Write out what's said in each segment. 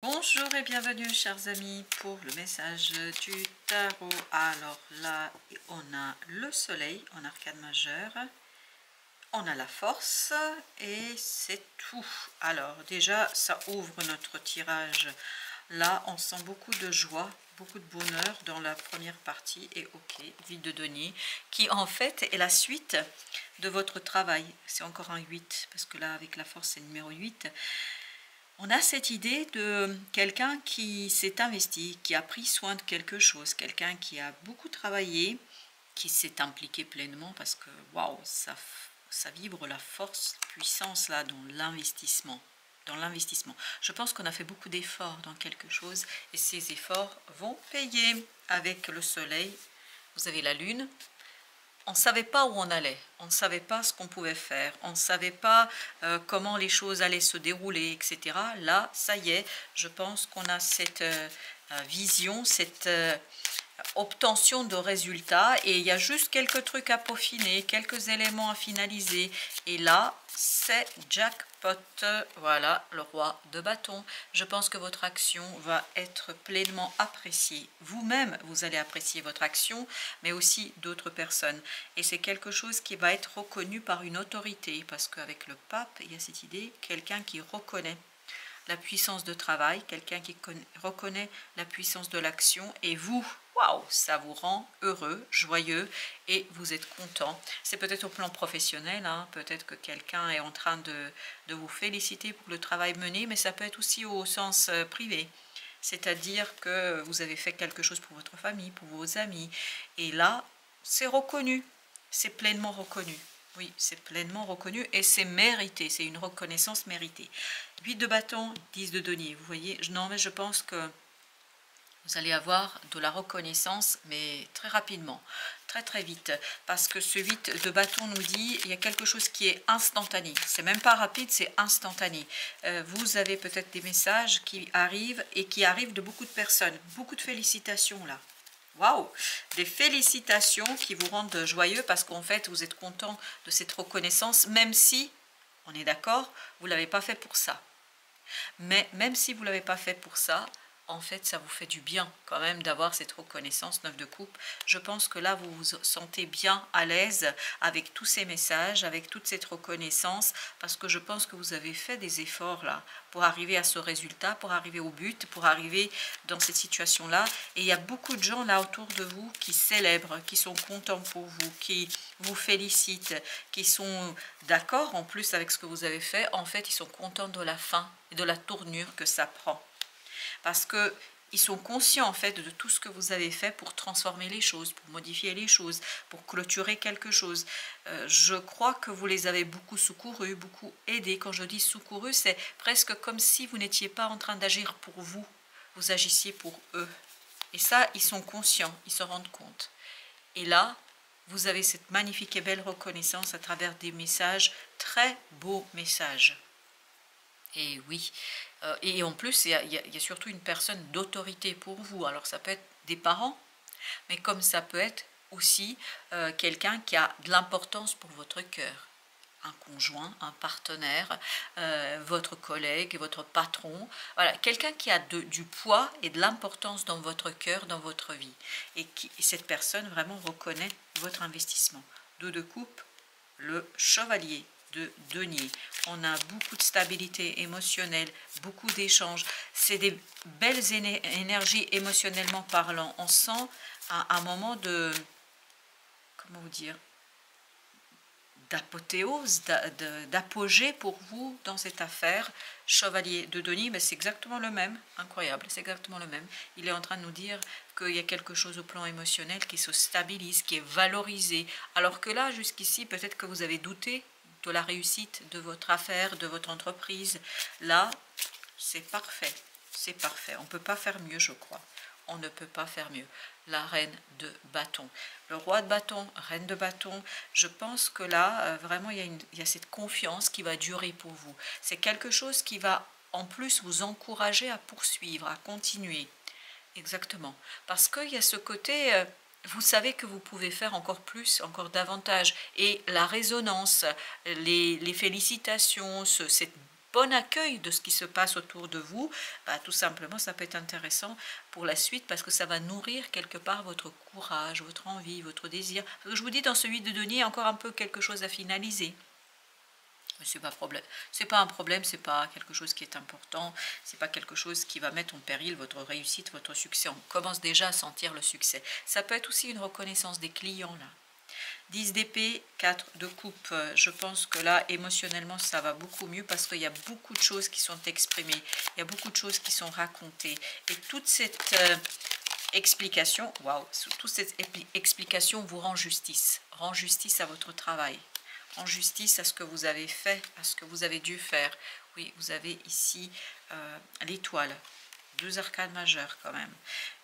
Bonjour et bienvenue chers amis pour le message du tarot. Alors là on a le soleil en arcane majeure, on a la force et c'est tout. Alors déjà ça ouvre notre tirage. Là on sent beaucoup de joie, beaucoup de bonheur dans la première partie et ok, vide de denier qui en fait est la suite de votre travail. C'est encore un 8 parce que là avec la force c'est numéro 8. On a cette idée de quelqu'un qui s'est investi, qui a pris soin de quelque chose, quelqu'un qui a beaucoup travaillé, qui s'est impliqué pleinement parce que waouh, ça vibre la force, puissance là dans l'investissement. Dans l'investissement. Je pense qu'on a fait beaucoup d'efforts dans quelque chose et ces efforts vont payer avec le soleil. Vous avez la lune. On ne savait pas où on allait, on ne savait pas ce qu'on pouvait faire, on ne savait pas comment les choses allaient se dérouler, etc. Là, ça y est, je pense qu'on a cette vision, cette obtention de résultats et il y a juste quelques trucs à peaufiner, quelques éléments à finaliser et là, c'est jackpot. Voilà, le roi de bâton. Je pense que votre action va être pleinement appréciée. Vous-même, vous allez apprécier votre action, mais aussi d'autres personnes. Et c'est quelque chose qui va être reconnu par une autorité, parce qu'avec le pape, il y a cette idée, quelqu'un qui reconnaît la puissance de travail, quelqu'un qui reconnaît la puissance de l'action, et vous, waouh, ça vous rend heureux, joyeux, et vous êtes content. C'est peut-être au plan professionnel, hein, peut-être que quelqu'un est en train de vous féliciter pour le travail mené, mais ça peut être aussi au sens privé. C'est-à-dire que vous avez fait quelque chose pour votre famille, pour vos amis, et là, c'est reconnu, c'est pleinement reconnu. Oui, c'est pleinement reconnu et c'est mérité, c'est une reconnaissance méritée. 8 de bâton, 10 de denier. Vous voyez, non, mais je pense que vous allez avoir de la reconnaissance, mais très rapidement, très très vite. Parce que ce 8 de bâton nous dit, il y a quelque chose qui est instantané. C'est même pas rapide, c'est instantané. Vous avez peut-être des messages qui arrivent et qui arrivent de beaucoup de personnes. Beaucoup de félicitations là. Waouh, des félicitations qui vous rendent joyeux parce qu'en fait, vous êtes content de cette reconnaissance, même si, on est d'accord, vous ne l'avez pas fait pour ça. Mais même si vous ne l'avez pas fait pour ça, en fait, ça vous fait du bien quand même d'avoir cette reconnaissance, 9 de coupe. Je pense que là, vous vous sentez bien à l'aise avec tous ces messages, avec toute cette reconnaissance, parce que je pense que vous avez fait des efforts là pour arriver à ce résultat, pour arriver au but, pour arriver dans cette situation-là. Et il y a beaucoup de gens là autour de vous qui célèbrent, qui sont contents pour vous, qui vous félicitent, qui sont d'accord en plus avec ce que vous avez fait. En fait, ils sont contents de la fin et de la tournure que ça prend. Parce qu'ils sont conscients en fait de tout ce que vous avez fait pour transformer les choses, pour modifier les choses, pour clôturer quelque chose. Je crois que vous les avez beaucoup secourus, beaucoup aidés. Quand je dis secourus, c'est presque comme si vous n'étiez pas en train d'agir pour vous, vous agissiez pour eux. Et ça, ils sont conscients, ils se rendent compte. Et là, vous avez cette magnifique et belle reconnaissance à travers des messages, très beaux messages. Et oui, et en plus, il y a surtout une personne d'autorité pour vous. Alors ça peut être des parents, mais comme ça peut être aussi quelqu'un qui a de l'importance pour votre cœur. Un conjoint, un partenaire, votre collègue, votre patron. Voilà, quelqu'un qui a du poids et de l'importance dans votre cœur, dans votre vie. Et cette personne vraiment reconnaît votre investissement. 2 de coupe, le chevalier de denier. On a beaucoup de stabilité émotionnelle, beaucoup d'échanges. C'est des belles énergies émotionnellement parlant. On sent un moment de, comment vous dire, d'apothéose, d'apogée pour vous dans cette affaire. Chevalier de denier, mais c'est exactement le même. Incroyable, c'est exactement le même. Il est en train de nous dire qu'il y a quelque chose au plan émotionnel qui se stabilise, qui est valorisé. Alors que là, jusqu'ici, peut-être que vous avez douté de la réussite de votre affaire, de votre entreprise. Là, c'est parfait. C'est parfait. On ne peut pas faire mieux, je crois. On ne peut pas faire mieux. La reine de bâton. Le roi de bâton, reine de bâton, je pense que là, vraiment, il y a cette confiance qui va durer pour vous. C'est quelque chose qui va, en plus, vous encourager à poursuivre, à continuer. Exactement. Parce qu'il y a ce côté... vous savez que vous pouvez faire encore plus, encore davantage. Et la résonance, les félicitations, cette bon accueil de ce qui se passe autour de vous, bah, tout simplement ça peut être intéressant pour la suite parce que ça va nourrir quelque part votre courage, votre envie, votre désir. Parce que je vous dis, dans ce 8 de denier, il y a encore un peu quelque chose à finaliser. Mais c'est pas problème, c'est pas un problème, c'est pas quelque chose qui est important, c'est pas quelque chose qui va mettre en péril votre réussite, votre succès. On commence déjà à sentir le succès. Ça peut être aussi une reconnaissance des clients là. 10 d'épée, 4 de coupe. Je pense que là, émotionnellement, ça va beaucoup mieux parce qu'il y a beaucoup de choses qui sont exprimées. Il y a beaucoup de choses qui sont racontées. Et toute cette explication, waouh, toute cette explication vous rend justice. Rend justice à votre travail. Rend justice à ce que vous avez fait, à ce que vous avez dû faire. Oui, vous avez ici l'étoile. 2 arcades majeures quand même.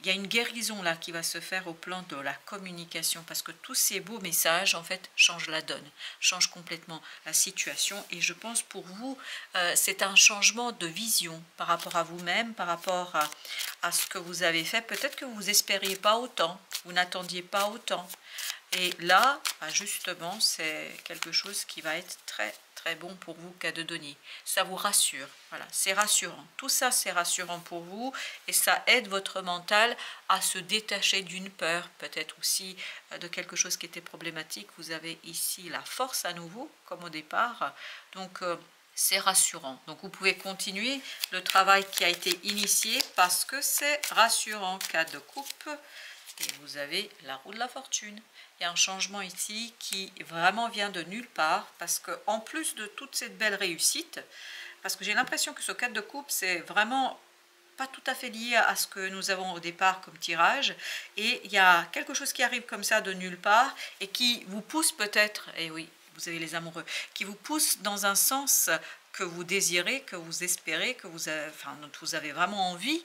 Il y a une guérison là qui va se faire au plan de la communication parce que tous ces beaux messages en fait changent la donne, changent complètement la situation et je pense pour vous c'est un changement de vision par rapport à vous-même, par rapport à ce que vous avez fait. Peut-être que vous espériez pas autant, vous n'attendiez pas autant. Et là, justement, c'est quelque chose qui va être très très bon pour vous, cas de denier. Ça vous rassure, voilà, c'est rassurant. Tout ça, c'est rassurant pour vous et ça aide votre mental à se détacher d'une peur, peut-être aussi de quelque chose qui était problématique. Vous avez ici la force à nouveau, comme au départ. Donc, c'est rassurant. Donc, vous pouvez continuer le travail qui a été initié parce que c'est rassurant, cas de coupe. Et vous avez la roue de la fortune. Il y a un changement ici qui vraiment vient de nulle part parce que en plus de toute cette belle réussite, parce que j'ai l'impression que ce 4 de coupe, c'est vraiment pas tout à fait lié à ce que nous avons au départ comme tirage. Et il y a quelque chose qui arrive comme ça de nulle part et qui vous pousse peut-être, et oui, vous avez les amoureux, qui vous pousse dans un sens que vous désirez, que vous espérez, que vous avez, enfin, dont vous avez vraiment envie.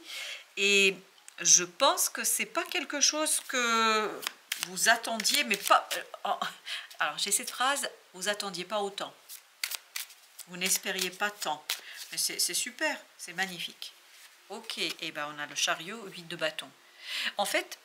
Et je pense que c'est pas quelque chose que vous attendiez, mais pas... alors j'ai cette phrase, vous attendiez pas autant. Vous n'espériez pas tant. Mais c'est super, c'est magnifique. Ok, et ben on a le chariot, 8 de bâton. En fait,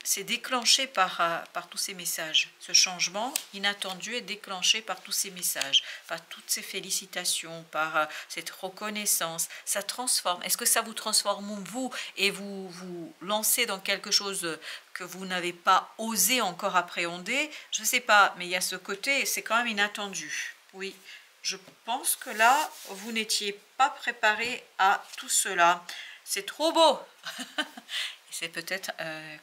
c'est déclenché par tous ces messages. Ce changement inattendu est déclenché par tous ces messages, par toutes ces félicitations, par cette reconnaissance. Ça transforme. Est-ce que ça vous transforme vous et vous lancez dans quelque chose que vous n'avez pas osé encore appréhender? Je ne sais pas, mais il y a ce côté, c'est quand même inattendu. Oui, je pense que là, vous n'étiez pas préparé à tout cela. C'est trop beau. C'est peut-être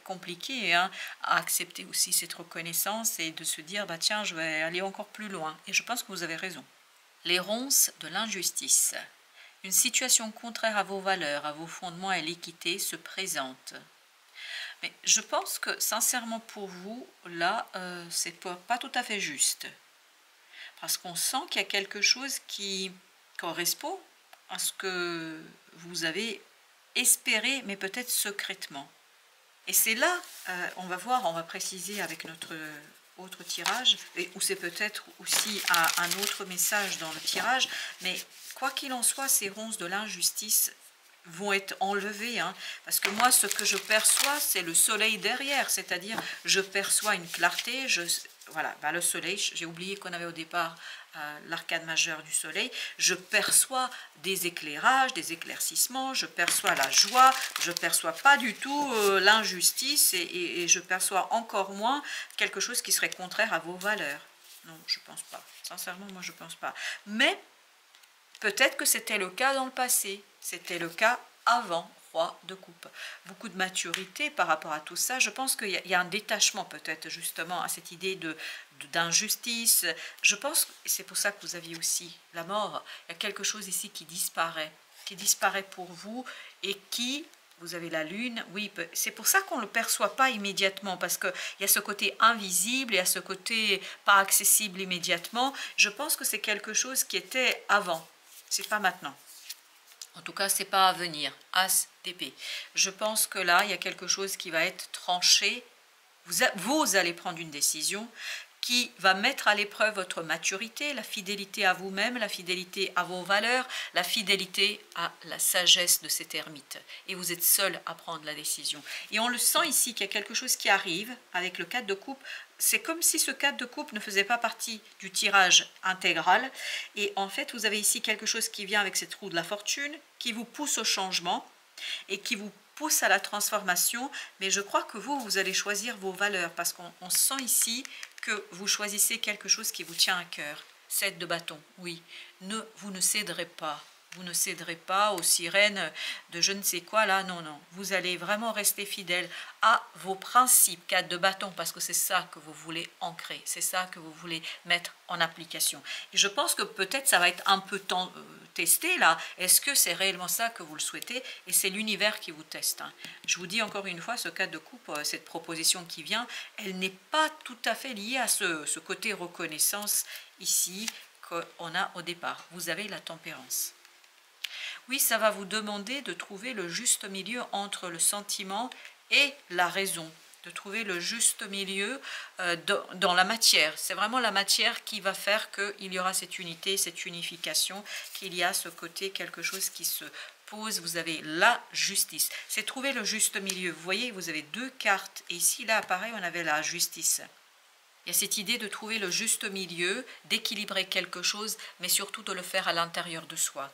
compliqué hein, à accepter aussi cette reconnaissance et de se dire bah tiens je vais aller encore plus loin et je pense que vous avez raison. Les ronces de l'injustice. Une situation contraire à vos valeurs, à vos fondements et l'équité se présente. Mais je pense que sincèrement pour vous là c'est pas tout à fait juste parce qu'on sent qu'il y a quelque chose qui correspond à ce que vous avez espérer, mais peut-être secrètement. Et c'est là, on va voir, on va préciser avec notre autre tirage, ou c'est peut-être aussi un autre message dans le tirage, mais quoi qu'il en soit, ces ronces de l'injustice vont être enlevées, hein, parce que moi, ce que je perçois, c'est le soleil derrière, c'est-à-dire, je perçois une clarté, voilà, bah, le soleil, j'ai oublié qu'on avait au départ l'arcade majeure du soleil, je perçois des éclairages, des éclaircissements, je perçois la joie, je ne perçois pas du tout l'injustice et je perçois encore moins quelque chose qui serait contraire à vos valeurs. Non, je ne pense pas. Sincèrement, moi je ne pense pas. Mais peut-être que c'était le cas dans le passé, c'était le cas avant. Roi de coupe. Beaucoup de maturité par rapport à tout ça. Je pense qu'il y a un détachement peut-être justement à cette idée d'injustice. Je pense, et c'est pour ça que vous aviez aussi la mort, il y a quelque chose ici qui disparaît pour vous et qui, vous avez la lune, oui, c'est pour ça qu'on ne le perçoit pas immédiatement parce qu'il y a ce côté invisible, il y a ce côté pas accessible immédiatement. Je pense que c'est quelque chose qui était avant, c'est pas maintenant. En tout cas, c'est pas à venir. As d'épée. Je pense que là, il y a quelque chose qui va être tranché. Vous allez prendre une décision qui va mettre à l'épreuve votre maturité, la fidélité à vous-même, la fidélité à vos valeurs, la fidélité à la sagesse de cet ermite. Et vous êtes seul à prendre la décision. Et on le sent ici qu'il y a quelque chose qui arrive avec le 4 de coupe c'est comme si ce 4 de coupe ne faisait pas partie du tirage intégral. Et en fait, vous avez ici quelque chose qui vient avec cette roue de la fortune, qui vous pousse au changement et qui vous pousse à la transformation. Mais je crois que vous allez choisir vos valeurs parce qu'on sent ici que vous choisissez quelque chose qui vous tient à cœur. 7 de bâton, oui. Vous ne céderez pas. Vous ne céderez pas aux sirènes de je ne sais quoi là, non, non. Vous allez vraiment rester fidèle à vos principes, 4 de bâton, parce que c'est ça que vous voulez ancrer, c'est ça que vous voulez mettre en application. Et je pense que peut-être ça va être un peu testé là. Est-ce que c'est réellement ça que vous le souhaitez? Et c'est l'univers qui vous teste. Hein. Je vous dis encore une fois, ce 4 de coupe, cette proposition qui vient, elle n'est pas tout à fait liée à ce côté reconnaissance ici qu'on a au départ. Vous avez la tempérance. Oui, ça va vous demander de trouver le juste milieu entre le sentiment et la raison, de trouver le juste milieu dans la matière. C'est vraiment la matière qui va faire qu'il y aura cette unité, cette unification, qu'il y a ce côté, quelque chose qui se pose. Vous avez la justice. C'est trouver le juste milieu. Vous voyez, vous avez 2 cartes. Et ici, là, pareil, on avait la justice. Il y a cette idée de trouver le juste milieu, d'équilibrer quelque chose, mais surtout de le faire à l'intérieur de soi.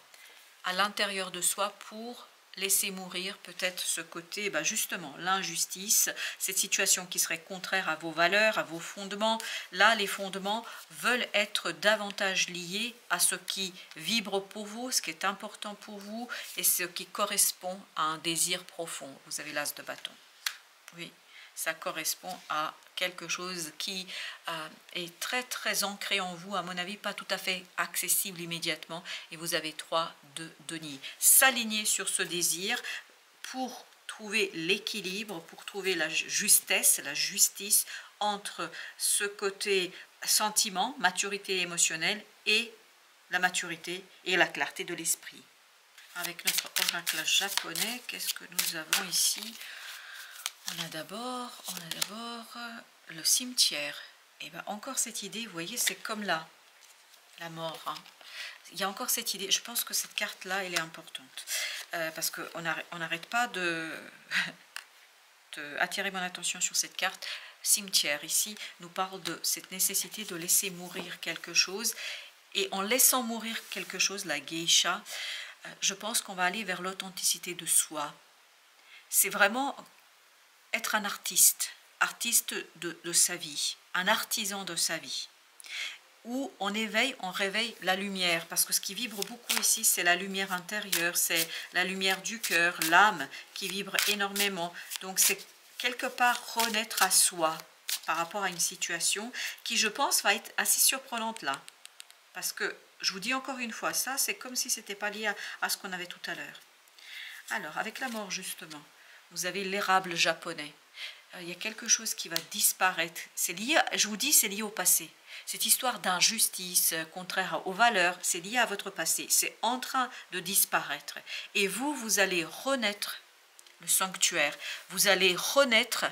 À l'intérieur de soi pour laisser mourir peut-être ce côté, justement, l'injustice, cette situation qui serait contraire à vos valeurs, à vos fondements. Là, les fondements veulent être davantage liés à ce qui vibre pour vous, ce qui est important pour vous et ce qui correspond à un désir profond. Vous avez l'as de bâton. Oui, ça correspond à quelque chose qui est très très ancré en vous, à mon avis pas tout à fait accessible immédiatement, et vous avez 3 de denier. S'aligner sur ce désir pour trouver l'équilibre, pour trouver la justesse, la justice entre ce côté sentiment, maturité émotionnelle et la maturité et la clarté de l'esprit. Avec notre oracle japonais, qu'est-ce que nous avons ici? On a d'abord le cimetière. Et bien encore cette idée, vous voyez, c'est comme là, la mort. Hein. Il y a encore cette idée, je pense que cette carte-là, elle est importante. Parce qu'on n'arrête pas de attirer mon attention sur cette carte. Cimetière, ici, nous parle de cette nécessité de laisser mourir quelque chose. Et en laissant mourir quelque chose, la geisha, je pense qu'on va aller vers l'authenticité de soi. C'est vraiment être un artiste de sa vie, un artisan de sa vie, où on réveille la lumière, parce que ce qui vibre beaucoup ici, c'est la lumière intérieure, c'est la lumière du cœur, l'âme qui vibre énormément. Donc c'est quelque part renaître à soi par rapport à une situation qui, je pense, va être assez surprenante là. Parce que, je vous dis encore une fois, ça c'est comme si ce n'était pas lié à ce qu'on avait tout à l'heure. Alors, avec la mort justement, vous avez l'érable japonais. Il y a quelque chose qui va disparaître. C'est lié, je vous dis, c'est lié au passé. Cette histoire d'injustice, contraire aux valeurs, c'est lié à votre passé. C'est en train de disparaître. Et vous allez renaître, le sanctuaire. Vous allez renaître,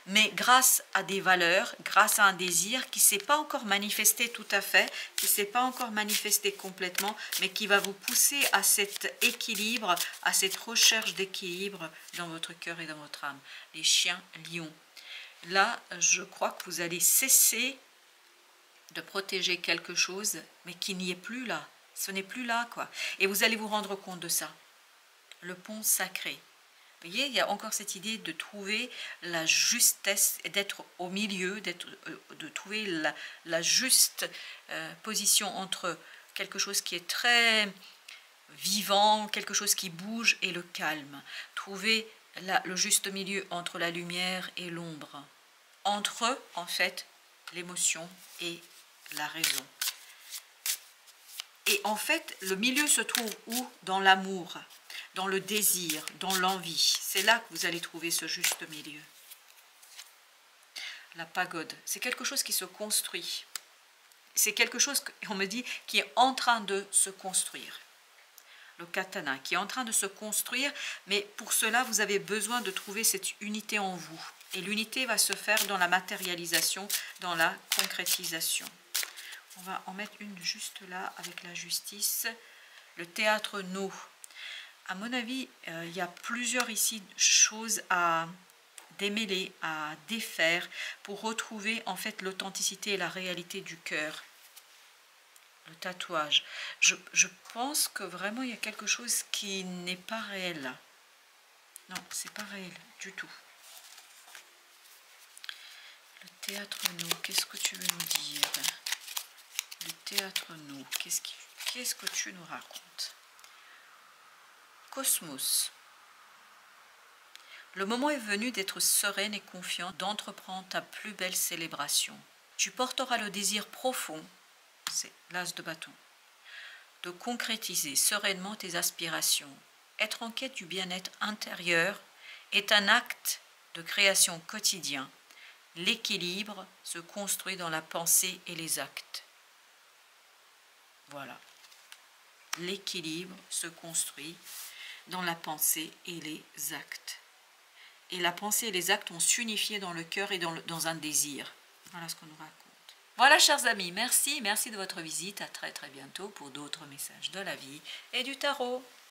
mais grâce à des valeurs, grâce à un désir qui ne s'est pas encore manifesté tout à fait, qui ne s'est pas encore manifesté complètement, mais qui va vous pousser à cet équilibre, à cette recherche d'équilibre dans votre cœur et dans votre âme. Les chiens lions. Là, je crois que vous allez cesser de protéger quelque chose, mais qui n'y est plus là. Ce n'est plus là, quoi. Et vous allez vous rendre compte de ça. Le pont sacré. Vous voyez, il y a encore cette idée de trouver la justesse, d'être au milieu, de trouver la juste position entre quelque chose qui est très vivant, quelque chose qui bouge et le calme. Trouver le juste milieu entre la lumière et l'ombre. Entre, en fait, l'émotion et la raison. Et en fait, le milieu se trouve où? Dans l'amour, dans le désir, dans l'envie. C'est là que vous allez trouver ce juste milieu. La pagode, c'est quelque chose qui se construit. C'est quelque chose, on me dit, qui est en train de se construire. Le katana, qui est en train de se construire, mais pour cela, vous avez besoin de trouver cette unité en vous. Et l'unité va se faire dans la matérialisation, dans la concrétisation. On va en mettre une juste là, avec la justice. Le théâtre No. À mon avis, il y a plusieurs ici choses à démêler, à défaire pour retrouver en fait l'authenticité et la réalité du cœur. Le tatouage. Je pense que vraiment il y a quelque chose qui n'est pas réel. Non, c'est pas réel du tout. Le théâtre nous, qu'est-ce que tu veux nous dire? Le théâtre nous, qu'est-ce que tu nous racontes? Cosmos. Le moment est venu d'être sereine et confiante, d'entreprendre ta plus belle célébration. Tu porteras le désir profond, c'est l'as de bâton, de concrétiser sereinement tes aspirations. Être en quête du bien-être intérieur est un acte de création quotidien. L'équilibre se construit dans la pensée et les actes. Voilà. L'équilibre se construit dans la pensée et les actes. Et la pensée et les actes vont s'unifier dans le cœur et dans un désir. Voilà ce qu'on nous raconte. Voilà, chers amis, merci de votre visite. À très bientôt pour d'autres messages de la vie et du tarot.